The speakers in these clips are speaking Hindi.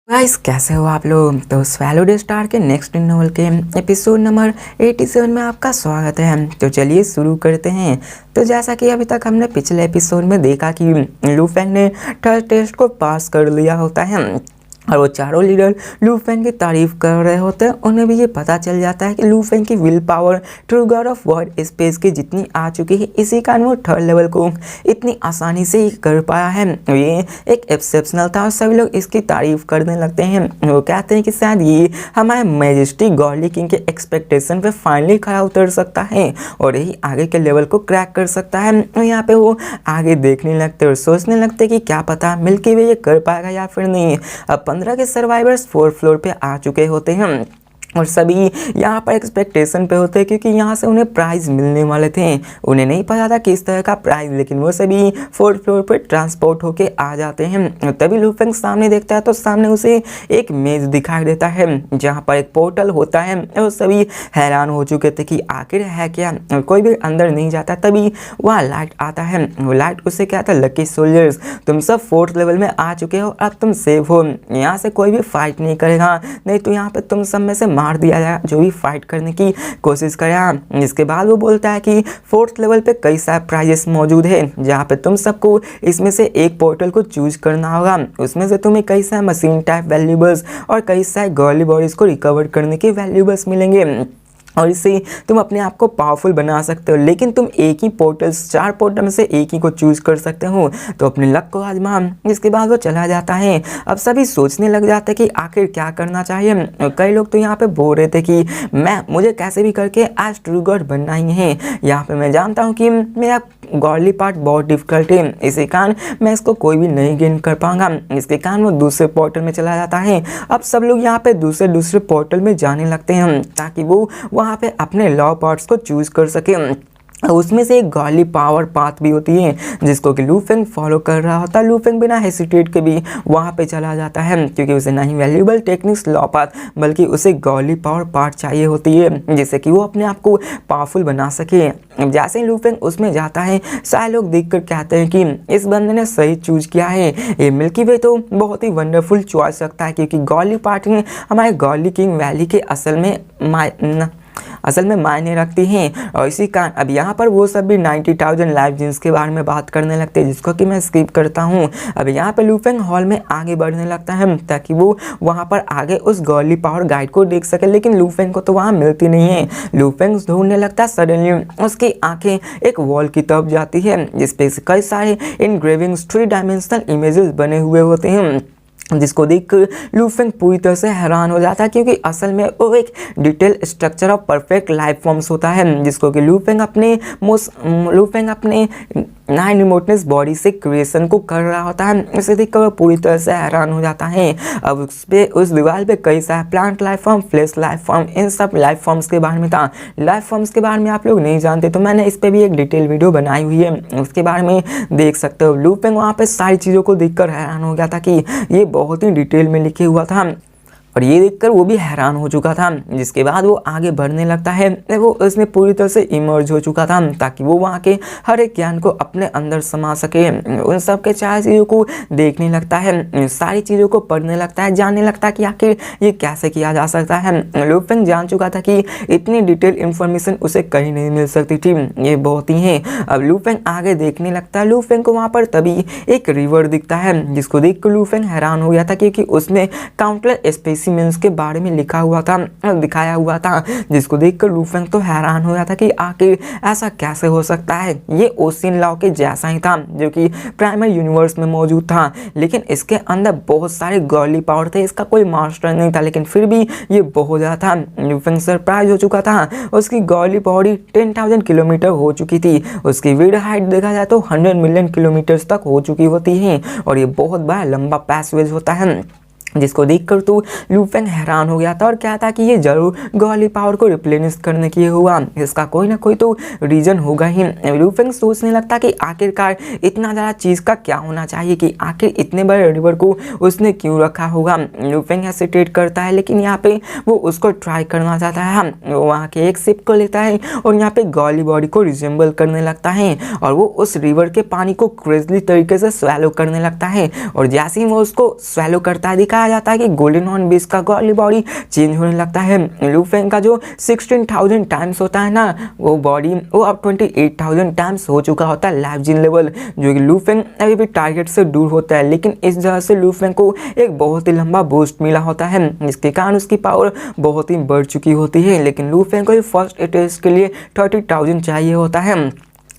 गाइस कैसे हो आप लोग। तो स्वैलो डे स्टार के नेक्स्ट नॉवल के एपिसोड नंबर 87 में आपका स्वागत है। तो चलिए शुरू करते हैं। तो जैसा कि अभी तक हमने पिछले एपिसोड में देखा कि लू फेंग ने थर्ड टेस्ट को पास कर लिया होता है और वो चारों लीडर लू फेंग की तारीफ कर रहे होते हैं। उन्हें भी ये पता चल जाता है कि लू फेंग की will power true God of world space की जितनी आ चुकी है, इसी कारण वो थर्ड लेवल को इतनी आसानी से ही कर पाया है। ये एक एक्सेप्शनल था और सभी लोग इसकी तारीफ करने लगते हैं। वो कहते हैं कि शायद ये हमारे मैजेस्टी गॉडली किंग के एक्सपेक्टेशन पे फाइनली खरा उतर सकता है और यही आगे के लेवल को क्रैक कर सकता है। और यहाँ पे वो आगे देखने लगते और सोचने लगते कि क्या पता मिल्की वे ये कर पाएगा या फिर नहीं। अब 15 के सर्वाइवर्स 4th फ्लोर पे आ चुके होते हैं और सभी यहाँ पर एक्सपेक्टेशन पे होते हैं क्योंकि यहाँ से उन्हें प्राइज़ मिलने वाले थे। उन्हें नहीं पता था किस तरह का प्राइज़, लेकिन वो सभी 4th फ्लोर पे ट्रांसपोर्ट होके आ जाते हैं। तभी लू फेंग सामने देखता है तो सामने उसे एक मेज दिखाई देता है जहाँ पर एक पोर्टल होता है। और सभी हैरान हो चुके थे कि आखिर है क्या, कोई भी अंदर नहीं जाता। तभी वहाँ लाइट आता है। वो लाइट उससे कहता है, लकी सोल्जर्स तुम सब 4th लेवल में आ चुके हो, अब तुम सेफ हो, यहाँ से कोई भी फाइट नहीं करेगा, नहीं तो यहाँ पे तुम सब में से मार दिया जाए जो भी फाइट करने की कोशिश करेगा। इसके बाद वो बोलता है कि 4th लेवल पे कई सारे प्राइजेस मौजूद है जहाँ पे तुम सबको इसमें से एक पोर्टल को चूज करना होगा। उसमें से तुम्हें कई सारे मशीन टाइप वैल्यूबल्स और कई सारे गर्ली बॉडीज को रिकवर करने के वैल्यूबल्स मिलेंगे और इससे तुम अपने आप को पावरफुल बना सकते हो। लेकिन तुम एक ही पोर्टल, 4 पोर्टल में से एक ही को चूज कर सकते हो, तो अपने लक को आजमा। इसके बाद वो चला जाता है। अब सभी सोचने लग जाते हैं कि आखिर क्या करना चाहिए। कई लोग तो यहाँ पे बोल रहे थे कि मुझे कैसे भी करके आज ट्रू गॉड बनना ही है। यहाँ पे मैं जानता हूँ कि मेरा गॉडली पार्ट बहुत डिफिकल्ट है, इसी कारण मैं इसको कोई भी नहीं गेन कर पाऊंगा। इसके कारण वो दूसरे पोर्टल में चला जाता है। अब सब लोग यहाँ पे दूसरे पोर्टल में जाने लगते हैं ताकि वो वहाँ पे अपने लॉ पार्ट्स को चूज कर सके। उसमें से एक गॉडली पावर पाथ भी होती है जिसको कि लू फेंग फॉलो कर रहा होता है। लू फेंग बिना हेसिटेट के भी वहाँ पे चला जाता है क्योंकि उसे नहीं वैल्यूबल टेक्निक्स लॉ पाथ बल्कि उसे गॉडली पावर पार्ट चाहिए होती है जिससे कि वो अपने आप को पावरफुल बना सके। जैसे ही लू फेंग उसमें जाता है, सारे लोग देखकर कहते हैं कि इस बंदे ने सही चूज किया है, ये मिल्की वे तो बहुत ही वंडरफुल चॉइस लगता है क्योंकि गॉडली पार्ट में हमारे गॉडली किंग वैली के असल में मायने रखती हैं। और इसी कारण अब यहाँ पर वो सब भी 90,000 लाइफ जीन्स के बारे में बात करने लगते हैं जिसको कि मैं स्किप करता हूँ। अब यहाँ पर लू फेंग हॉल में आगे बढ़ने लगता है ताकि वो वहाँ पर आगे उस गॉडली पावर गाइड को देख सके, लेकिन लू फेंग को तो वहाँ मिलती नहीं है। लू फेंग ढूंढने लगता है, सडनली उसकी आंखें एक वॉल की तरफ जाती है जिसपे कई सारे इनग्रेविंग्स 3 डायमेंशनल इमेजेस बने हुए होते हैं जिसको देखकर लू फेंग पूरी तरह से हैरान हो जाता है क्योंकि असल में वो एक detail structure of perfect life forms होता है जिसको कि लू फेंग अपने 9 रिमोटनेस बॉडी से क्रिएशन को कर रहा होता है। इसे देखकर वो पूरी तरह से हैरान हो जाता है। अब उस दीवार पे कई सारे plant life form, flesh life form, इन सब लाइफ फॉर्म्स के बारे में था। लाइफ फॉर्म्स के बारे में आप लोग नहीं जानते तो मैंने इस पर भी एक डिटेल वीडियो बनाई हुई है, उसके बारे में देख सकते हो। लू फेंग वहाँ पे सारी चीज़ों को देखकर हैरान हो गया था कि ये बहुत ही डिटेल में लिखे हुआ था और ये देखकर वो भी हैरान हो चुका था। जिसके बाद वो आगे बढ़ने लगता है। वो उसमें पूरी तरह से इमर्ज हो चुका था ताकि वो वहाँ के हर एक ज्ञान को अपने अंदर समा सके। उन सब के चार चीज़ों को देखने लगता है, सारी चीज़ों को पढ़ने लगता है, जानने लगता है कि आखिर ये कैसे किया जा सकता है। लू फेंग जान चुका था कि इतनी डिटेल इन्फॉर्मेशन उसे कहीं नहीं मिल सकती थी, ये बहुत ही है। अब लू फेंग आगे देखने लगता है। लू फेंग को वहाँ पर तभी एक रिवर दिखता है जिसको देख कर लू फेंग हैरान हो गया था क्योंकि उसमें काउंटलेस स्पेसिमेंस के बारे में लिखा हुआ था, दिखाया हुआ था, जिसको देखकर लू फेंग तो हैरान हो गया था कि आखिर ऐसा कैसे हो सकता है। ये ओशियन लॉ के जैसा ही था जो कि प्राइमरी यूनिवर्स में मौजूद था, लेकिन इसके अंदर बहुत सारे गॉडली पावर थे। इसका कोई मास्टर नहीं था लेकिन फिर भी ये बहुत ज़्यादा था। लू फेंग सरप्राइज हो चुका था। उसकी गॉडली बॉडी 10,000 किलोमीटर हो चुकी थी। उसकी विड हाइट देखा जाए तो 100 मिलियन किलोमीटर तक हो चुकी होती है और ये बहुत बड़ा लंबा पैसवेज होता है जिसको देखकर तो लू फेंग हैरान हो गया था और क्या था कि ये जरूर गॉडली पावर को रिप्लेनिश करने के लिए हुआ, इसका कोई ना कोई तो रीजन होगा ही। लू फेंग सोचने लगता कि आखिरकार इतना ज़्यादा चीज़ का क्या होना चाहिए कि आखिर इतने बड़े रिवर को उसने क्यों रखा होगा। लू फेंग हेसिटेट करता है लेकिन यहाँ पे वो उसको ट्राई करना चाहता है। वो वहाँ के एक शिप को लेता है और यहाँ पे गॉडली बॉडी को रिजेंबल करने लगता है और वो उस रिवर के पानी को क्रेजली तरीके से स्वेलो करने लगता है और जैसे ही वो उसको स्वेलो करता है दिखा दिखाया जाता है कि गोल्डन हॉर्न बीस्ट का गॉडली बॉडी चेंज होने लगता है। लू फेंग का जो 16,000 टाइम्स होता है ना, वो बॉडी वो अब 28,000 टाइम्स हो चुका होता है लाइफ जीन लेवल, जो कि लू फेंग अभी भी टारगेट से दूर होता है। लेकिन इस वजह से लू फेंग को एक बहुत ही लंबा बूस्ट मिला होता है, जिसके कारण उसकी पावर बहुत ही बढ़ चुकी होती है। लेकिन लू फेंग को फर्स्ट अटैक के लिए 30,000 चाहिए होता है।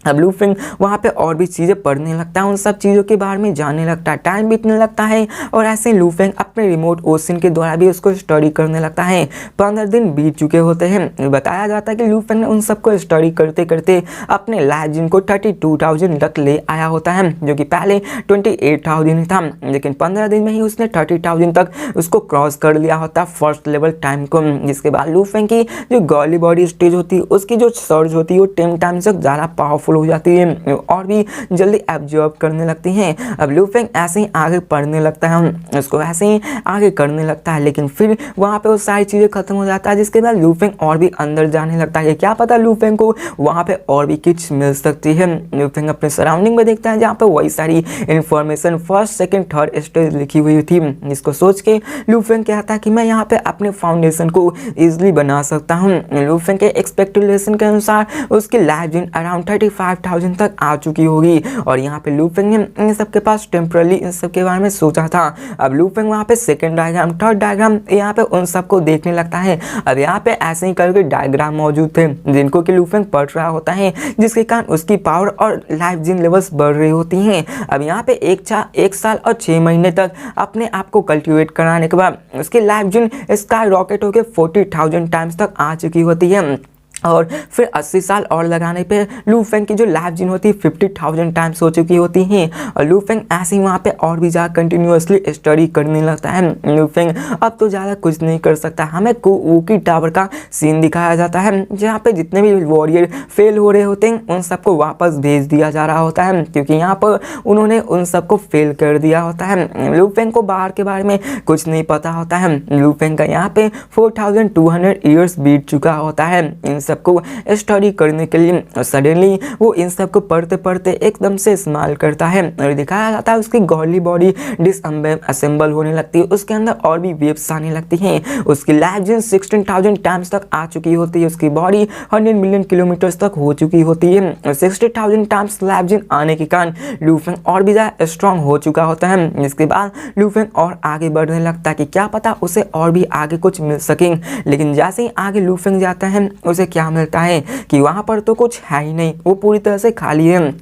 अब लू फेंग वहाँ पे और भी चीज़ें पढ़ने लगता है, उन सब चीज़ों के बारे में जानने लगता है, टाइम बीतने लगता है और ऐसे लू फेंग अपने रिमोट ओशन के द्वारा भी उसको स्टडी करने लगता है। 15 दिन बीत चुके होते हैं। बताया जाता है कि लू फेंग ने उन सबको स्टडी करते करते अपने लाइफ जिन को 32,000 तक ले आया होता है, जो कि पहले 28,000 था। लेकिन 15 दिन में ही उसने 30,000 तक उसको क्रॉस कर लिया होता फर्स्ट लेवल टाइम को। जिसके बाद लू फेंग की जो गॉली बॉडी स्टेज होती है उसकी जो सर्ज होती है वो 10 टाइम्स तक ज़्यादा पावरफुल हो जाती है और भी जल्दी एब्जॉर्ब करने लगती हैं। अब लू फेंग ऐसे ही आगे पढ़ने लगता है, उसको ऐसे ही आगे करने लगता है। लेकिन फिर वहाँ पे वो सारी चीज़ें खत्म हो जाता है, जिसके बाद लू फेंग और भी अंदर जाने लगता है। क्या पता लू फेंग को वहाँ पे और भी कुछ मिल सकती है। लू फेंग अपने सराउंडिंग में देखता है जहाँ पे वही सारी information first second third stage लिखी हुई थी, जिसको सोच के लू फेंग कहता है कि मैं यहाँ पे अपने फाउंडेशन को इजिली बना सकता हूँ। लू फेंग के एक्सपेक्टेशन के अनुसार उसकी लाइफ जिन अराउंड 35,000 तक आ चुकी होगी और यहाँ पे लू फेंग ने इन सबके पास टेम्परली इन सब के बारे में सोचा था। अब लू फेंग वहाँ पे सेकंड डायग्राम थर्ड डायग्राम यहाँ पे उन सबको देखने लगता है। अब यहाँ पे ऐसे ही करके डायग्राम मौजूद थे जिनको कि लू फेंग पढ़ रहा होता है, जिसके कारण उसकी पावर और लाइफ जिन लेवल्स बढ़ रही होती हैं। अब यहाँ पे एक साल और 6 महीने तक अपने आप को कल्टिवेट कराने के बाद उसकी लाइफ जिन स्काई रॉकेट होकर 40,000 टाइम्स तक आ चुकी होती है और फिर 80 साल और लगाने पे लू फेंग की जो लाइफ जिन होती है 50,000 टाइम्स हो चुकी होती हैं। और लू फेंग ऐसे ही वहाँ पे और भी ज़्यादा कंटिन्यूसली स्टडी करने लगता है। लू फेंग अब तो ज़्यादा कुछ नहीं कर सकता। हमें वूकी टावर का सीन दिखाया जाता है जहाँ पे जितने भी वॉरियर फेल हो रहे होते हैं उन सबको वापस भेज दिया जा रहा होता है, क्योंकि यहाँ पर उन्होंने उन सबको फेल कर दिया होता है। लू फेंग को बाहर के बारे में कुछ नहीं पता होता है। लू फेंग का यहाँ पे 4,200 ईयर्स बीत चुका होता है इन सबको स्टडी करने के लिए। और सडनली वो इन सबको पढ़ते पढ़ते एकदम से स्माइल करता है और दिखाया जाता है उसकी गॉडली बॉडी डिसअसेंबल होने लगती है, उसके अंदर और भी वेव्स आने लगती हैं। उसकी लाइफ जिन 16,000 टाइम्स तक आ चुकी होती है, उसकी बॉडी 100 मिलियन किलोमीटर तक हो चुकी होती है और 60,000 टाइम्स लाइफ जिन आने के कारण लू फेंग और भी ज़्यादा स्ट्रॉन्ग हो चुका होता है। इसके बाद लू फेंग और आगे बढ़ने लगता है कि क्या पता उसे और भी आगे कुछ मिल सके। लेकिन जैसे ही आगे लू फेंग जाता है उसे क्या मिलता है कि वहाँ पर तो कुछ है ही नहीं, वो पूरी तरह से खाली है।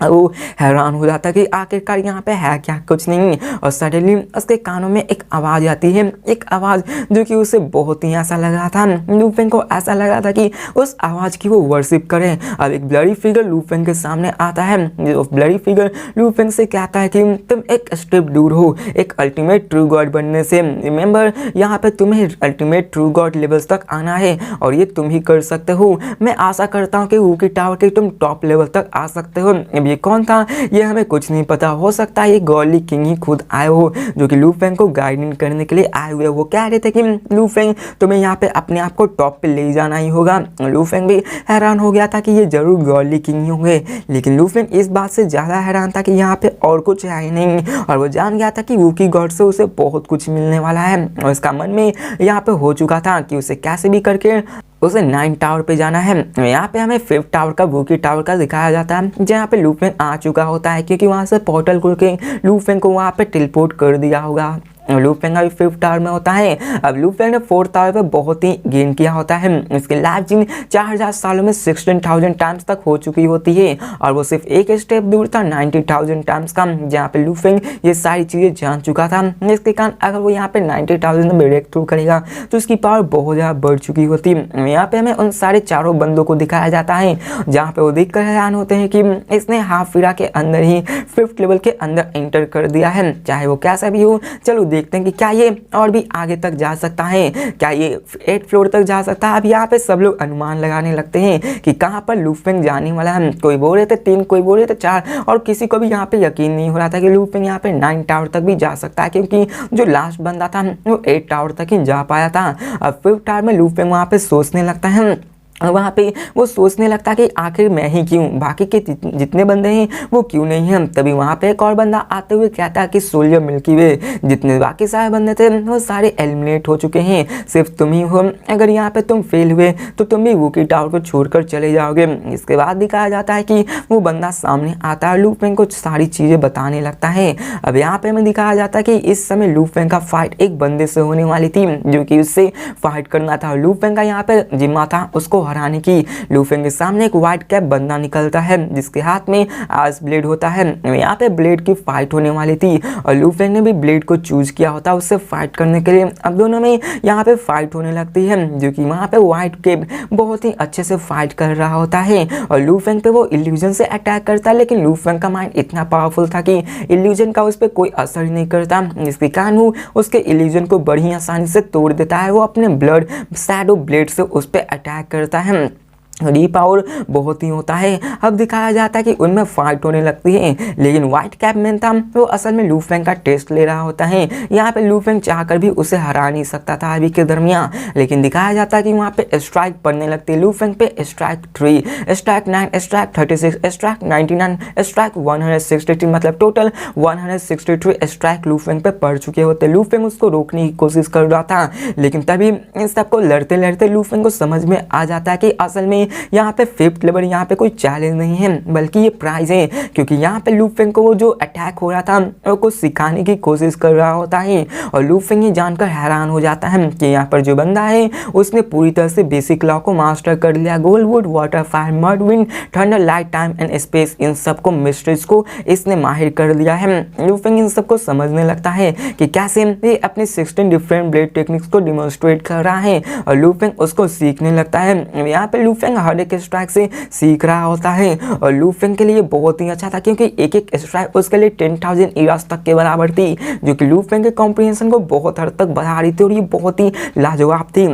वो हैरान हो जाता है कि आखिरकार यहाँ पे है क्या, कुछ नहीं। और सडनली उसके कानों में एक आवाज़ आती है, एक आवाज़ जो कि उसे बहुत ही ऐसा लग रहा था, लू फेंग को ऐसा लग रहा था कि उस आवाज़ की वो वर्शिप करें। अब एक ब्लडी फिगर लू फेंग के सामने आता है, जो ब्लडी फिगर लू फेंग से कहता है कि तुम एक स्टेप दूर हो एक अल्टीमेट ट्रू गॉड बनने से। रिमेंबर यहाँ पे तुम्हें अल्टीमेट ट्रू गॉड लेवल्स तक आना है और ये तुम ही कर सकते हो। मैं आशा करता हूँ कि वूकी टावर के तुम टॉप लेवल तक आ सकते हो। ये कौन था ये हमें कुछ नहीं पता, हो सकता है ये गॉडली किंग ही खुद आए हो जो कि लू फेंग को गाइडिंग करने के लिए आए हुए। वो कह रहे थे कि लू फेंग तुम्हें यहाँ पे अपने आप को टॉप पे ले जाना ही होगा। लू फेंग भी हैरान हो गया था कि ये जरूर गॉडली किंग ही होंगे, लेकिन लू फेंग इस बात से ज़्यादा हैरान था कि यहाँ पे और कुछ है ही नहीं। और वो जान गया था कि वूकी गॉड से उसे बहुत कुछ मिलने वाला है और उसका मन में यहाँ पे हो चुका था कि उसे कैसे भी करके उसे 9 टावर पे जाना है। यहाँ पे हमें 5th टावर का वूकी टावर का दिखाया जाता है जहाँ पे लू फेंग आ चुका होता है, क्योंकि वहाँ से पोर्टल खुल के लू फेंग को वहाँ पे टेलीपोर्ट कर दिया होगा। लू फेंग अभी 5th टावर में होता है। अब लू फेंग ने 4th टावर पे बहुत ही गेन किया होता है। उसकी लाइफ जिन 4,000 सालों में 16,000 टाइम्स तक हो चुकी होती है और वो सिर्फ एक स्टेप दूर था 90,000 टाइम्स का, जहाँ पे लू फेंग ये सारी चीज़ें जान चुका था। इसके कारण अगर वो यहाँ पे 90,000 में ब्रेक थ्रू करेगा तो उसकी पावर बहुत ज़्यादा बढ़ चुकी होती है। यहाँ पे हमें उन सारे चारों बंदों को दिखाया जाता है जहाँ पे वो देख कर हैरान होते हैं कि इसने हाफ फिरा के अंदर ही 5th लेवल के अंदर एंटर कर दिया है। चाहे वो कैसा भी हो, चलो देखते हैं कि क्या ये और भी आगे तक जा सकता है, क्या ये 8th फ्लोर तक जा सकता है। अब यहाँ पे सब लोग अनुमान लगाने लगते हैं कि कहाँ पर लू फेंग जाने वाला है। कोई बोल रहे थे 3, कोई बोल रहे थे 4 और किसी को भी यहाँ पे यकीन नहीं हो रहा था कि लू फेंग यहाँ पे 9 टावर तक भी जा सकता है, क्योंकि जो लास्ट बंदा था वो 8 टावर तक ही जा पाया था। अब 5th टावर में लू फेंग वहाँ पे सोचने लगता है वहाँ पे वो सोचने लगता कि आखिर मैं ही क्यों, बाकी के जितने बंदे हैं वो क्यों नहीं हैं। तभी वहाँ पे एक और बंदा आते हुए कहता है कि सोल्जर मिल्की वे, जितने बाकी सारे बंदे थे वो सारे एलिमिनेट हो चुके हैं, सिर्फ तुम ही हो। अगर यहाँ पे तुम फेल हुए तो तुम भी वूकी टावर को छोड़कर चले जाओगे। इसके बाद दिखाया जाता है कि वो बंदा सामने आता है, लू फेंग को सारी चीज़ें बताने लगता है। अब यहाँ पे हमें दिखाया जाता है कि इस समय लू फेंग का फाइट एक बंदे से होने वाली थी जो कि उससे फाइट करना था। लू फेंग का यहाँ पे जिम्मा था उसको हराने की। लू फेंग के सामने एक व्हाइट कैप बंदा निकलता है जिसके हाथ में आइस ब्लेड होता है। यहाँ पे ब्लेड की फाइट होने वाली थी और लू फेंग ने भी ब्लेड को चूज किया होता उससे फाइट करने के लिए। अब दोनों में यहाँ पे फाइट होने लगती है जो कि वहाँ पे व्हाइट कैप बहुत ही अच्छे से फाइट कर रहा होता है और लू फेंग पे वो इल्यूजन से अटैक करता है, लेकिन लू फेंग का माइंड इतना पावरफुल था कि इल्यूजन का उस पर कोई असर नहीं करता, जिसके कारण वो उसके इल्यूजन को बड़ी आसानी से तोड़ देता है। वो अपने ब्लड शैडो ब्लेड से उस पर अटैक करता है। री पावर बहुत ही होता है। अब दिखाया जाता है कि उनमें फाइट होने लगती है, लेकिन व्हाइट कैप मैन था वो असल में लू फेंग का टेस्ट ले रहा होता है। यहाँ पे लू फेंग चाहकर भी उसे हरा नहीं सकता था अभी के दरमियान, लेकिन दिखाया जाता है कि वहाँ पे स्ट्राइक पड़ने लगती है लू फेंग पे। Strike 3, strike 9, strike 36, strike 99, strike 163, मतलब टोटल 163 स्ट्राइक लू फेंग पे पड़ चुके होते। लू फेंग उसको रोकने की कोशिश कर रहा था, लेकिन तभी इन सबको लड़ते लड़ते लू फेंग को समझ में आ जाता है कि असल में यहाँ पे 5th लेवल यहाँ पे कोई चैलेंज नहीं है बल्कि ये प्राइज है, क्योंकि यहाँ पे लू फेंग को वो जो अटैक हो रहा था वो कुछ सिखाने की कोशिश कर रहा होता है। और लू फेंग ये जानकर हैरान हो जाता है कि यहाँ पर जो बंदा है उसने पूरी तरह से बेसिक लॉ को मास्टर कर लिया। Gold, wood, water, fire, mud, wind, thunder, light, time and space, इन सबको मिस्ट्रीज को इसने माहिर कर लिया है। लू फेंग इन सबको समझने लगता है कि कैसे ये अपने 16 डिफरेंट ब्लेड टेक्निक्स को डिमोन्स्ट्रेट कर रहा है और लू फेंग उसको सीखने लगता है। यहाँ पे लू फेंग हर एक स्ट्राइक से सीख रहा होता है और लू फेंग के लिए बहुत ही अच्छा था, क्योंकि एक एक स्ट्राइक उसके लिए 10,000 ईरास तक के बराबर थी, जो कि लू फेंग के कॉम्प्रिहेंशन को बहुत हद तक बढ़ा रही थी और ये बहुत ही लाजवाब थी।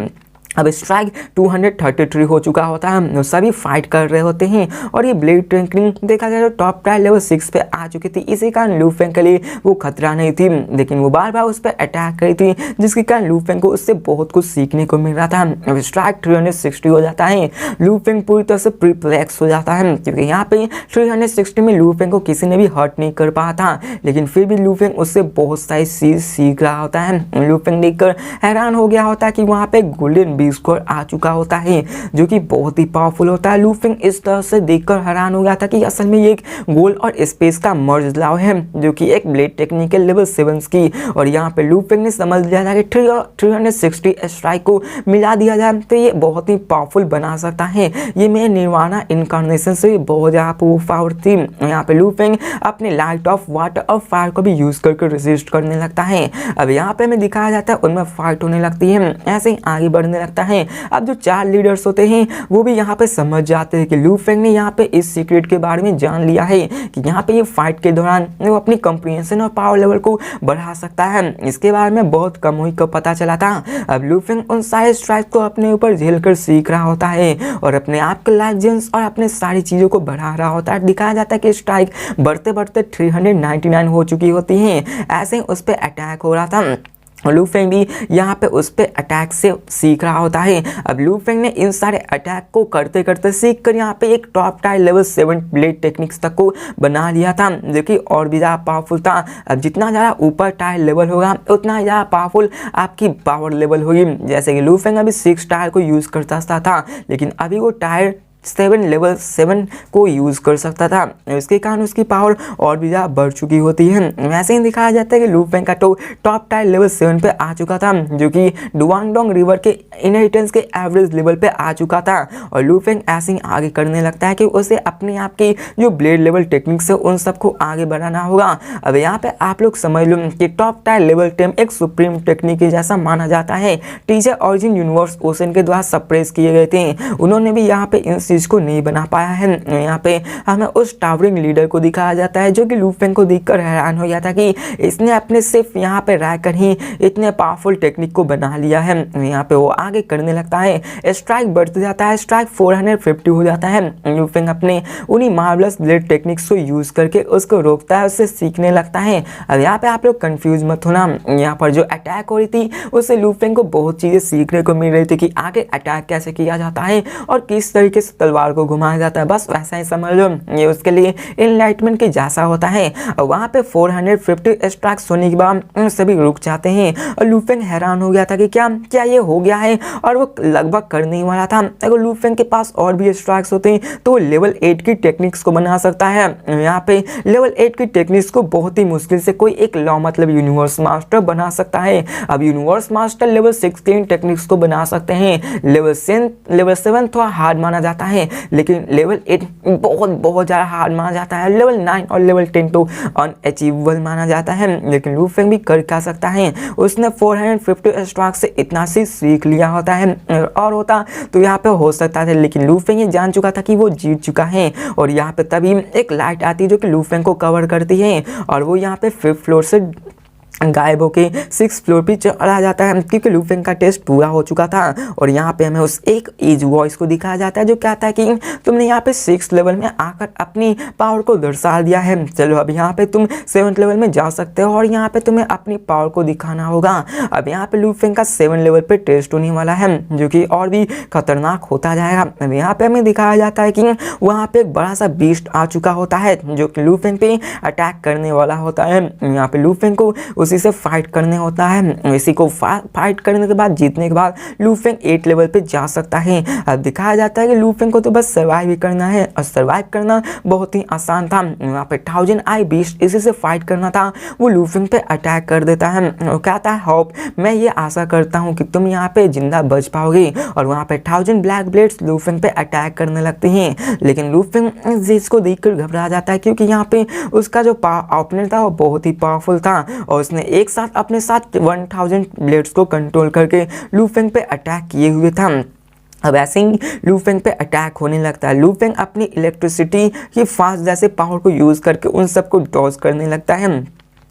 अब स्ट्राइक 233 हो चुका होता है, सभी फाइट कर रहे होते हैं और ये ब्लेड टेक्निक देखा जाए तो टॉप टायर लेवल 6 पे आ चुकी थी। इसी कारण लू फेंग के लिए वो खतरा नहीं थी, लेकिन वो बार बार उस पर अटैक करी थी, जिसके कारण लू फेंग को उससे बहुत कुछ सीखने को मिल रहा था। अब स्ट्राइक 360 हो जाता है, लू फेंग पूरी तरह से प्रीप्लेक्स हो जाता है, क्योंकि यहाँ पे 360 में लू फेंग को किसी ने भी हर्ट नहीं कर पाया था, लेकिन फिर भी लू फेंग उससे बहुत सारी चीज सीख रहा होता है। लू फेंग देखकर हैरान हो गया होता है कि वहाँ पे गोल्डन स्कोर आ चुका होता है, जो कि बहुत ही पावरफुल होता है। लू फेंग इस तरह से देखकर हैरान हो गया था कि असल में ये एक गोल्ड और स्पेस का मर्ज लॉ है, जो कि एक ब्लेड टेक्निकल लेवल 7 की। और यहाँ पे लू फेंग ने समझ लिया था कि 360 स्ट्राइक को मिला दिया जाए तो ये बहुत ही पावरफुल बना सकता है। ये मेरे निर्वाणा इनकार्नेशन से बहुत ज़्यादा पावर थी। यहाँ पे लू फेंग अपने लाइट ऑफ वाटर और फायर को भी यूज करके रेसिस्ट करने लगता है। अब यहाँ पे हमें दिखाया जाता है उनमें फाइट होने लगती है, ऐसे ही आगे बढ़ने लगता है। अब जो 4 लीडर्स होते हैं वो भी यहाँ पे समझ जाते हैं कि लू फेंग ने यहाँ पे इस सीक्रेट के बारे में जान लिया है कि यहाँ पे ये फाइट के दौरान वो अपनी कंप्रीहेंशन और पावर लेवल को बढ़ा सकता है। इसके बारे में बहुत कम ही को पता चला था। अब लू फेंग उन सारे स्ट्राइक को अपने ऊपर झेल कर सीख रहा होता है और अपने आप के लाइफ जेम्स और अपने सारी चीज़ों को बढ़ा रहा होता है। दिखाया जाता है कि स्ट्राइक बढ़ते बढ़ते 399 हो चुकी होती हैं, ऐसे ही उस पर अटैक हो रहा था। लू फेंग भी यहाँ पे उस पर अटैक से सीख रहा होता है। अब लू फेंग ने इन सारे अटैक को करते करते सीख कर यहाँ पे एक top tier level 7 blade techniques तक को बना लिया था, जो कि और भी ज़्यादा पावरफुल था। अब जितना ज़्यादा ऊपर टायर लेवल होगा उतना ज़्यादा पावरफुल आपकी पावर लेवल होगी। जैसे कि लू फेंग अभी 6 टायर को यूज़ करता था, लेकिन अभी वो टायर 7 लेवल 7 को यूज़ कर सकता था, इसके कारण उसकी पावर और भी ज़्यादा बढ़ चुकी होती है। वैसे ही दिखाया जाता है कि लू फेंग का टॉप टायर लेवल 7 पे आ चुका था, जो कि डुआंगडोंग रिवर के इनहेरिटेंस के एवरेज लेवल पे आ चुका था। और लू फेंग ऐसे ही आगे करने लगता है कि उसे अपने आप की जो ब्लेड लेवल टेक्निक्स है उन सबको आगे बढ़ाना होगा। अब यहाँ पे आप लोग समझ लो कि टॉप टायर लेवल 10 एक सुप्रीम टेक्निक जैसा माना जाता है। टीचर ऑरिजिन यूनिवर्स ओशन के द्वारा सप्रेस किए गए थे। उन्होंने भी यहाँ पे इन चीज़ को नहीं बना पाया है। यहाँ पे हमें उस टावरिंग लीडर को दिखाया जाता है जो कि लू फेंग को देखकर हैरान हो जाता कि इसने अपने सिर्फ यहाँ पे रहकर ही इतने पावरफुल टेक्निक को बना लिया है। यहाँ पे वो आगे करने लगता है, स्ट्राइक बढ़ते जाता है, स्ट्राइक 450 हो जाता है। लू फेंग अपने उन्हीं मार्वलस ब्लेड टेक्निक्स को यूज करके उसको रोकता है, उससे सीखने लगता है। अब यहाँ पे आप लोग कंफ्यूज मत होना, यहाँ पर जो अटैक हो रही थी उससे लू फेंग को बहुत चीजें सीखने को मिल रही थी कि आगे अटैक कैसे किया जाता है और किस तरीके से तलवार को घुमाया जाता है। बस वैसा ही समझ लो, ये उसके लिए एनलाइटमेंट के जैसा होता है। और वहाँ पे 450 स्ट्राइक्स होने के बाद सभी रुक जाते हैं और लू फेंग हैरान हो गया था कि क्या क्या ये हो गया है, और वो लगभग करने ही वाला था। अगर लू फेंग के पास और भी स्ट्राइक्स होते हैं तो वो लेवल 8 की टेक्निक्स को बना सकता है। यहाँ पे लेवल 8 की टेक्निक्स को बहुत ही मुश्किल से कोई एक लॉ मतलब यूनिवर्स मास्टर बना सकता है। अब यूनिवर्स मास्टर लेवल 16 टेक्निक्स को बना सकते हैं। लेवल 7 थोड़ा हार्ड माना जाता है, लेकिन लेवल 8 बहुत ज़्यादा हार्ड माना जाता है। लेवल 9 और लेवल 10 तो अनअचीवेबल माना जाता है, लेकिन लू फेंग भी कर क्या सकता है, उसने 450 स्ट्राइक से इतना सी सीख लिया होता है। और होता तो यहाँ पे हो सकता था, लेकिन लू फेंग ये जान चुका था कि वो जीत चुका है। और यहाँ पे तभी एक लाइट आती है जो कि लू फेंग को कवर करती है, और वो यहाँ पे 5th फ्लोर से गायब होके 6th फ्लोर पे चला जाता है, क्योंकि लू फेंग का टेस्ट पूरा हो चुका था। और यहाँ पे हमें उस एक एज वॉइस को दिखाया जाता है जो कहता है कि तुमने यहाँ पे 6th लेवल में आकर अपनी पावर को दर्शा दिया है, चलो अब यहाँ पे तुम 7th लेवल में जा सकते हो और यहाँ पे तुम्हें अपनी पावर को दिखाना होगा। अब यहाँ पे लू फेंग का 7 लेवल पे टेस्ट होने वाला है, जो कि और भी खतरनाक होता जाएगा। अब यहाँ पे हमें दिखाया जाता है कि वहाँ पे एक बड़ा सा बीस्ट आ चुका होता है जो कि लू फेंग पे अटैक करने वाला होता है। यहाँ पे लू फेंग को उसी से फाइट करने होता है। इसी को फाइट करने के बाद, जीतने के बाद लू फेंग 8 लेवल पे जा सकता है। अब दिखाया जाता है कि लू फेंग को तो बस सर्वाइव ही करना है, और सर्वाइव करना बहुत ही आसान था। वहाँ पे 1000 आई बीस्ट इसी से फाइट करना था। वो लू फेंग पे अटैक कर देता है और कहता है, होप मैं ये आशा करता हूँ कि तुम यहाँ पे जिंदा बच पाओगे। और वहाँ पे 1000 ब्लैक ब्लेड्स लू फेंग पे अटैक करने लगते हैं, लेकिन लू फेंग इस चीज को देखकर घबरा जाता है, क्योंकि यहाँ पे उसका जो ओपोनेंट था वो बहुत ही पावरफुल था, और उसने एक साथ अपने साथ 1000 ब्लेड्स को कंट्रोल करके लू फेंग पे अटैक किए हुए था। अब ऐसे ही लू फेंग पे अटैक होने लगता है। लू फेंग अपनी इलेक्ट्रिसिटी की फास्ट जैसे पावर को यूज़ करके उन सबको डॉज करने लगता है।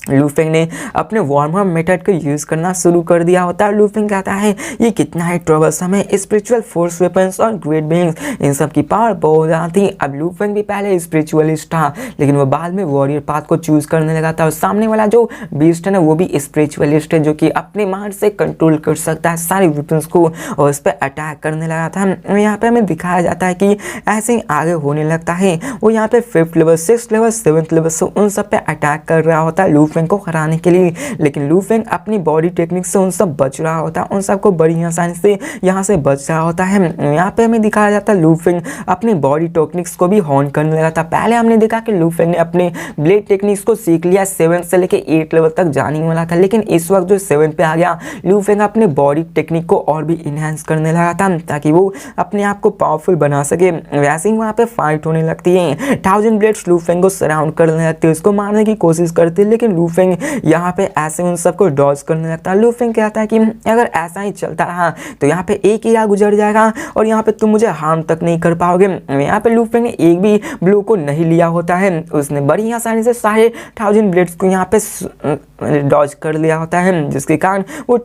लू फेंग ने अपने वार्मर मेथड को यूज़ करना शुरू कर दिया होता है। लू फेंग कहता है ये कितना ही ट्रबलसम है, स्पिरिचुअल फोर्स वेपन्स और ग्रेट बीइंग्स इन सब की पावर बहुत ज़्यादा थी। अब लू फेंग भी पहले स्पिरिचुअलिस्ट था, लेकिन वो बाद में वॉरियर पाथ को चूज़ करने लगा था। और सामने वाला जो बीस्ट है ना, वो भी स्पिरिचुअलिस्ट है, जो कि अपने माइंड से कंट्रोल कर सकता है सारे वेपन्स को, और उस पर अटैक करने लगा था। यहाँ पे हमें दिखाया जाता है कि ऐसे ही आगे होने लगता है। वो यहाँ पे 5th level, 6th level, 7th level से उन सब पे अटैक कर रहा होता है लू फेंग को हराने के लिए, लेकिन लू फेंग अपनी बॉडी टेक्निक से उन सब बच रहा होता है, उन सबको बड़ी आसानी से यहाँ से बच रहा होता है। यहाँ पे हमें दिखाया जाता है लू फेंग अपनी बॉडी टेक्निक्स को भी हॉर्न करने लगा था। पहले हमने देखा कि लू फेंग ने अपने ब्लेड टेक्निक्स को सीख लिया, 7 से लेके 8 लेवल तक जाने वाला था, लेकिन इस वक्त जो 7 पे आ गया, लू फेंग अपने बॉडी टेक्निक को और भी इनहेंस करने लगा था ताकि वो अपने आप को पावरफुल बना सके। वैसे ही वहाँ पे फाइट होने लगती है। 1000 ब्लेड्स लू फेंग को सराउंड करने लगती है, उसको मारने की कोशिश करती है, लेकिन लू फेंग यहाँ पे ऐसे उन सबको डॉज करने लगता है। लू फेंग कहता है कि अगर ऐसा ही चलता रहा तो यहाँ पे एक ही राह गुजर जाएगा और यहाँ पे तुम मुझे हार्म तक नहीं कर पाओगे। यहाँ पे लू फेंग ने एक भी ब्लो को नहीं लिया होता है, उसने बड़ी आसानी से सारे 1000 ब्लेड्स को यहाँ पे डॉज कर लिया होता है, जिसके कारण वो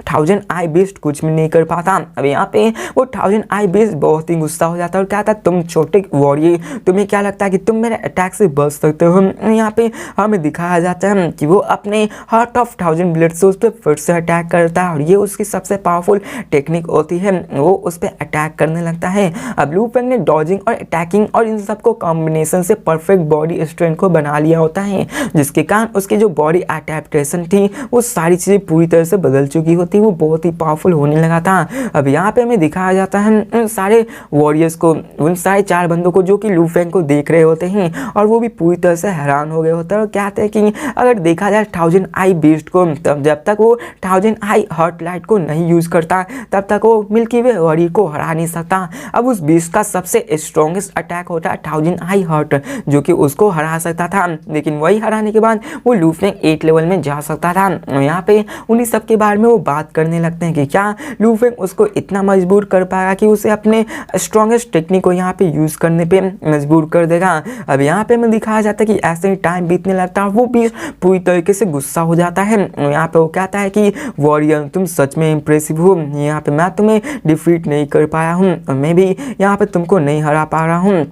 1000 आई बीस्ट कुछ भी नहीं कर पाता। अब यहाँ पे वो 1000 आई बीस्ट बहुत ही गुस्सा हो जाता है और कहता है, तुम छोटे वॉरियर, तुम्हें क्या लगता है कि तुम मेरे अटैक से बच सकते हो। यहाँ पे हमें दिखाया जाता है कि वो अपने हार्ट ऑफ 1000 ब्लेड से उस पर फिर से अटैक करता है, और ये उसकी सबसे पावरफुल टेक्निक होती है। वो उस पर अटैक करने लगता है। अब लू फेंग ने डॉजिंग और अटैकिंग और इन सबको कॉम्बिनेशन से परफेक्ट बॉडी स्ट्रेंथ को बना लिया होता है, जिसके कारण उसकी जो बॉडी अडेप्टेशन थी वो सारी चीज़ें पूरी तरह से बदल चुकी होती, वो बहुत ही पावरफुल होने लगा था। अब यहाँ पे हमें दिखाया जाता है उन सारे वॉरियर्स को, उन सारे 4 बंदों को जो कि लू फेंग को देख रहे होते हैं, और वो भी पूरी तरह से हैरान हो गए होते हैं और कहते हैं कि अगर देखा जाए 1000 आई बीस्ट को, तब जब तक वो 1000 आई हर्ट लाइट को नहीं यूज करता तब तक वो मिल्की वे वॉरियर को हरा नहीं सकता। अब उस बीस्ट का सबसे स्ट्रॉन्गेस्ट अटैक होता है 1000 आई हर्ट, जो कि उसको हरा सकता था, लेकिन वही हराने के बाद वो लू फेंग 8 लेवल में जा सकता था। यहाँ पे उन्हीं सब के बारे में वो बात करने लगते हैं कि क्या लू फेंग उसको इतना मजबूर कर पाएगा कि उसे अपने स्ट्रॉन्गेस्ट टेक्निक को यहाँ पे यूज़ करने पे मजबूर कर देगा। अब यहाँ पे हमें दिखाया जाता है कि ऐसे ही टाइम बीतने लगता है, वो भी पूरी तरीके से गुस्सा हो जाता है। यहाँ पे वो कहता है कि वॉरियर तुम सच में इम्प्रेसिव हो, यहाँ पे मैं तुम्हें डिफीट नहीं कर पाया हूँ और मैं भी यहाँ पे तुमको नहीं हरा पा रहा हूँ।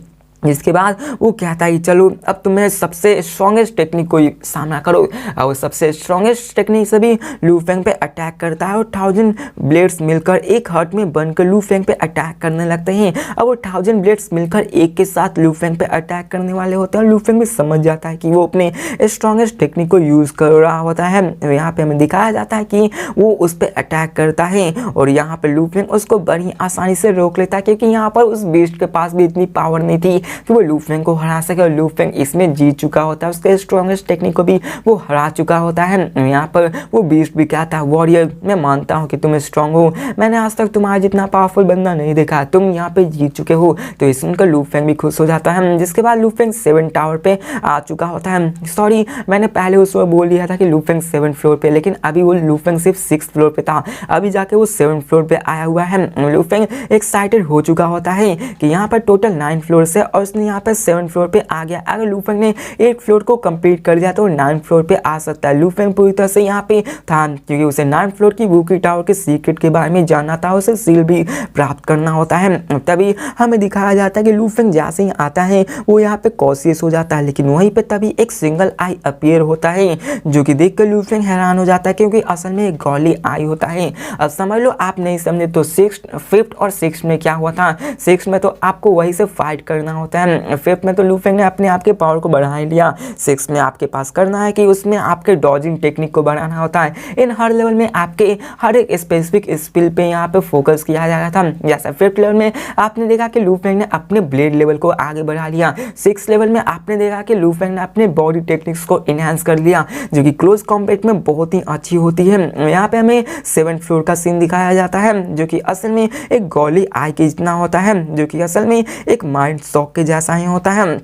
इसके बाद वो कहता है कि चलो अब तुम्हें सबसे स्ट्रॉन्गेस्ट टेक्निक को सामना करो। और वो सबसे स्ट्रॉन्गेस्ट टेक्निक से भी लू फेंग पे अटैक करता है और 1000 ब्लेड्स मिलकर एक हर्ट में बनकर लू फेंग पे अटैक करने लगते हैं। अब वो 1000 ब्लेड्स मिलकर एक के साथ लू फेंग पे अटैक करने वाले होते हैं और लू फेंग भी समझ जाता है कि वो अपने स्ट्रॉन्गेस्ट टेक्निक को यूज़ कर रहा होता है। यहाँ पे हमें दिखाया जाता है कि वो उस पर अटैक करता है और यहाँ पे लू फेंग उसको बड़ी आसानी से रोक लेता है, क्योंकि यहाँ पर उस बीस्ट के पास भी इतनी पावर नहीं थी कि वो लू फेंग को हरा सके और लू फेंग इसमें जीत चुका होता है, उसके स्ट्रॉन्गेस्ट टेक्निक को भी वो हरा चुका होता है। यहाँ पर वो बीस्ट भी कहता है वॉरियर मैं मानता हूँ कि तुम स्ट्रॉन्ग हो, मैंने आज तक तुम्हारा जितना पावरफुल बंदा नहीं देखा, तुम यहाँ पे जीत चुके हो। तो ये सुनकर लू फेंग भी खुश हो जाता है। जिसके बाद लू फेंग 7 टावर पे आ चुका होता है। सॉरी मैंने पहले उस वक्त बोल दिया था कि लू फेंग 7 फ्लोर पे, लेकिन अभी वो लू फेंग सिर्फ 6 फ्लोर पे था, अभी जाके वो 7 फ्लोर पे आया हुआ है। लू फेंग एक्साइटेड हो चुका होता है कि यहाँ पर टोटल 9 फ्लोर है और उसने यहाँ पे 7 फ्लोर पे आ गया। अगर लू फेंग ने 8 फ्लोर को कंप्लीट कर दिया तो 9 फ्लोर पे आ सकता है। लू फेंग पूरी तरह से यहाँ पे था क्योंकि उसे 9 फ्लोर की वूकी टावर के सीक्रेट के बारे में जानना था, उसे सील भी प्राप्त करना होता है। तभी हमें दिखाया जाता है कि लू फेंग जैसे ही आता है वो यहाँ पे कॉशियस हो जाता है, लेकिन वहीं पे तभी एक सिंगल आई अपीयर होता है जो कि देख कर लू फेंग हैरान हो जाता है, क्योंकि असल में एक गॉली आई होता है। अब समझ लो आप नहीं समझे तो 5th और 6th में क्या हुआ था। 6th में तो आपको वही से फाइट करना होता है, 5th में तो लू फेंग ने अपने आप के पावर को बढ़ा ही लिया। 6th में आपके पास करना है कि उसमें आपके डॉजिंग टेक्निक को बढ़ाना होता है। इन हर लेवल में आपके हर एक स्पेसिफिक स्किल पे यहाँ पे फोकस किया जा रहा था। जैसा 5th लेवल में आपने देखा कि लू फेंग ने अपने ब्लेड लेवल को आगे बढ़ा लिया। 6th लेवल में आपने देखा कि लू फेंग ने अपने बॉडी टेक्निक्स को इनहेंस कर लिया, जो कि क्लोज कॉम्बैट में बहुत ही अच्छी होती है। यहाँ पे हमें 7th फ्लोर का सीन दिखाया जाता है, जो कि असल में एक गॉली आई के जितना होता है, जो कि असल में एक माइंड शॉक के जैसा ही होता है।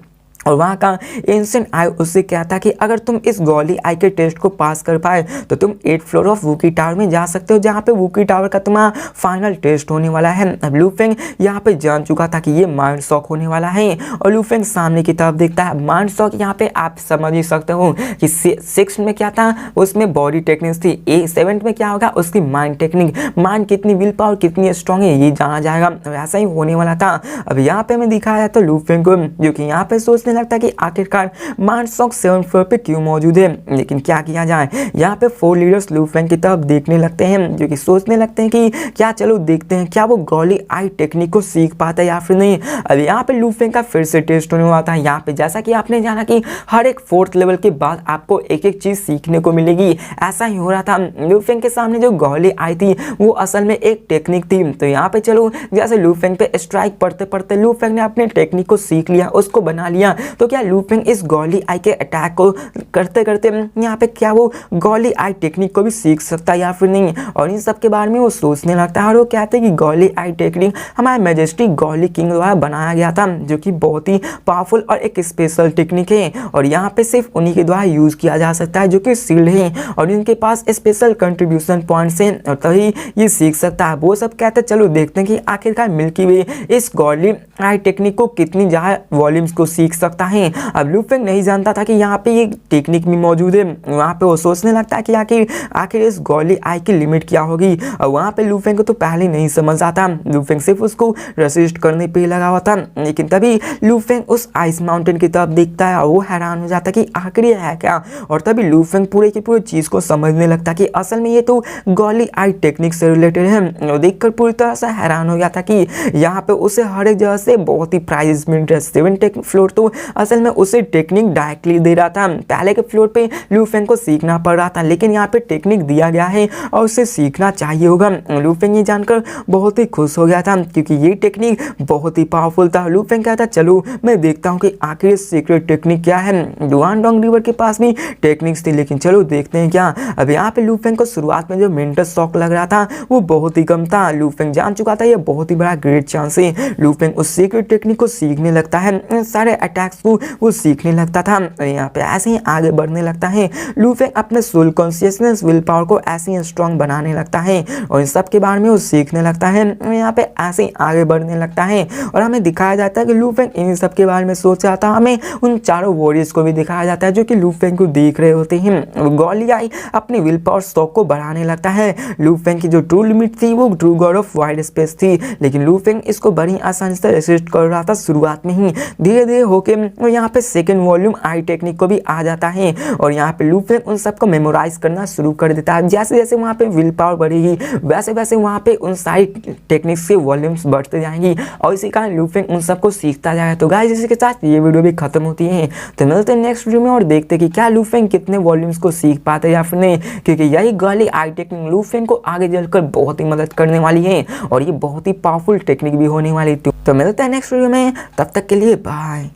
और वहाँ का एंशिएंट आई उससे कहता कि अगर तुम इस गॉली आई के टेस्ट को पास कर पाए तो तुम 8 फ्लोर ऑफ वूकी टावर में जा सकते हो, जहाँ पे वूकी टावर का तुम्हारा फाइनल टेस्ट होने वाला है। अब लू फेंग यहाँ पे जान चुका था कि ये माइंड शॉक होने वाला है और लू फेंग सामने की तरफ देखता है। माइंड शॉक यहाँ पे आप समझ ही सकते हो कि 6th में क्या था, उसमें बॉडी टेक्निक्स थी। 7th में क्या होगा, उसकी माइंड टेक्निक, माइंड कितनी विल पावर कितनी स्ट्रॉन्ग है ये जाना जाएगा। ऐसा ही होने वाला था। अब यहाँ पे हमें दिखाया जाता है लू फेंग को, जो कि यहाँ पे सोचने लगता है कि आखिरकार माइंड शॉक 7th फ्लोर पे क्यों मौजूद है, लेकिन क्या किया जाए। यहाँ पे 4 लीडर्स लू फेंग की तरफ देखने लगते हैं, जो कि सोचने लगते हैं कि क्या चलो देखते हैं क्या वो गॉली आई टेक्निक को सीख पाता है या फिर नहीं। अब यहाँ पे लू फेंग का फिर से टेस्ट होने वाला था। यहाँ पे जैसा कि आपने जाना कि हर एक 4th लेवल के बाद आपको एक एक चीज सीखने को मिलेगी, ऐसा ही हो रहा था। लू फेंग के सामने जो गॉली आई थी वो असल में एक टेक्निक थी। तो यहाँ पे चलो जैसे लू फेंग पे स्ट्राइक पढ़ते पढ़ते लू फेंग ने अपने टेक्निक को सीख लिया, उसको बना लिया। तो क्या लू फेंग इस गॉली आई के अटैक को करते करते यहाँ पे क्या वो गॉली आई टेक्निक को भी सीख सकता है या फिर नहीं। और इन सब के बारे में वो सोचने लगता है और वो कहते हैं कि गॉली आई टेक्निक हमारे मैजेस्टिक गॉली किंग द्वारा बनाया गया था, जो कि बहुत ही पावरफुल और एक स्पेशल टेक्निक है और यहाँ पे सिर्फ उन्हीं के द्वारा यूज किया जा सकता है, जो कि सील्ड है और इनके पास स्पेशल कंट्रीब्यूशन पॉइंट्स हैं और तभी ये सीख सकता है। वो सब कहते हैं चलो देखते हैं कि आखिरकार मिल्की वे इस गॉली आई टेक्निक को कितनी ज्यादा वॉल्यूम्स को सीख सकता है। अब लू फेंग नहीं जानता था कि यहाँ पे ये टेक्निक भी मौजूद है। वहाँ पे वो सोचने लगता है कि आखिर इस गॉली आई की लिमिट क्या होगी। और वहाँ पे लू फेंग को तो पहले नहीं समझ आता, लू फेंग सिर्फ उसको रेसिस्ट करने पे लगा हुआ था। लेकिन तभी लू फेंग उस आइस माउंटेन की तरफ देखता है और वो हैरान हो जाता है कि आखिर ये है क्या। और तभी लू फेंग पूरे की पूरी चीज को समझने लगता है कि असल में ये तो गॉली आई टेक्निक से रिलेटेड है। और देखकर पूरी तरह से हैरान हो गया था कि यहाँ पे उसे हर एक जगह से बहुत ही प्राइजेस मिल रहे। 7th फ्लोर तो असल में उसे टेक्निक डायरेक्टली दे रहा था। पहले के फ्लोर पे लू फेंग को सीखना पड़ रहा था, लेकिन यहाँ पे टेक्निक दिया गया है और उसे सीखना चाहिए होगा। लू फेंग ये जानकर बहुत ही खुश हो गया था क्योंकि ये टेक्निक बहुत ही पावरफुल था। लू फेंग कहता चलो मैं देखता हूँ कि आखिर सीक्रेट टेक्निक क्या है। डुआनडोंग रिवर के पास भी टेक्निक्स थी, लेकिन चलो देखते हैं क्या। अब यहाँ पे लू फेंग को शुरुआत में जो मेंटल शॉक लग रहा था वो बहुत ही कम था। लू फेंग जान चुका था ये बहुत ही बड़ा ग्रेट चांस है। लू फेंग उस सीक्रेट टेक्निक को सीखने लगता है। सारे अटैक अटैक्स को वो सीखने लगता था। यहाँ पे ऐसे ही आगे बढ़ने लगता है। लू फेंग अपने सोल कॉन्शियसनेस विल पावर को ऐसे ही स्ट्रॉन्ग बनाने लगता है और इन सब के बारे में वो सीखने लगता है। यहाँ पे ऐसे ही आगे बढ़ने लगता है और हमें दिखाया जाता है कि लू फेंग इन सब के बारे में सोच रहा था। हमें उन चारों वॉरियर्स को भी दिखाया जाता है जो कि लू फेंग को देख रहे होते हैं। गॉलियाई अपनी विल पावर स्टॉक को बढ़ाने लगता है। लू फेंग की जो ट्रू लिमिट थी वो true God of wide space थी, लेकिन लू फेंग इसको बड़ी आसानी से रेसिस्ट कर रहा था शुरुआत में ही। धीरे धीरे होके और यहाँ पे सेकेंड वॉल्यूम आई टेक्निक को भी आ जाता है और यहाँ पे लू फेंग उन सबको मेमोराइज करना शुरू कर देता है। जैसे जैसे वहाँ पे विल पावर बढ़ेगी वैसे वैसे वहाँ पे उन सारी टेक्निक्स के वॉल्यूम्स बढ़ते जाएंगी और इसी कारण लू फेंग उन सबको सीखता जाएगा। तो गाइस इसी के साथ ये वीडियो भी खत्म होती है। तो मिलते हैं नेक्स्ट वीडियो में और देखते हैं कि क्या लू फेंग कितने वॉल्यूम्स को सीख पाते हैं या फिर नहीं, क्योंकि यही गॉली आई टेक्निक लू फेंग को आगे चलकर बहुत ही मदद करने वाली है और ये बहुत ही पावरफुल टेक्निक भी होने वाली थी। तो मिलते हैं नेक्स्ट वीडियो में, तब तक के लिए बाय।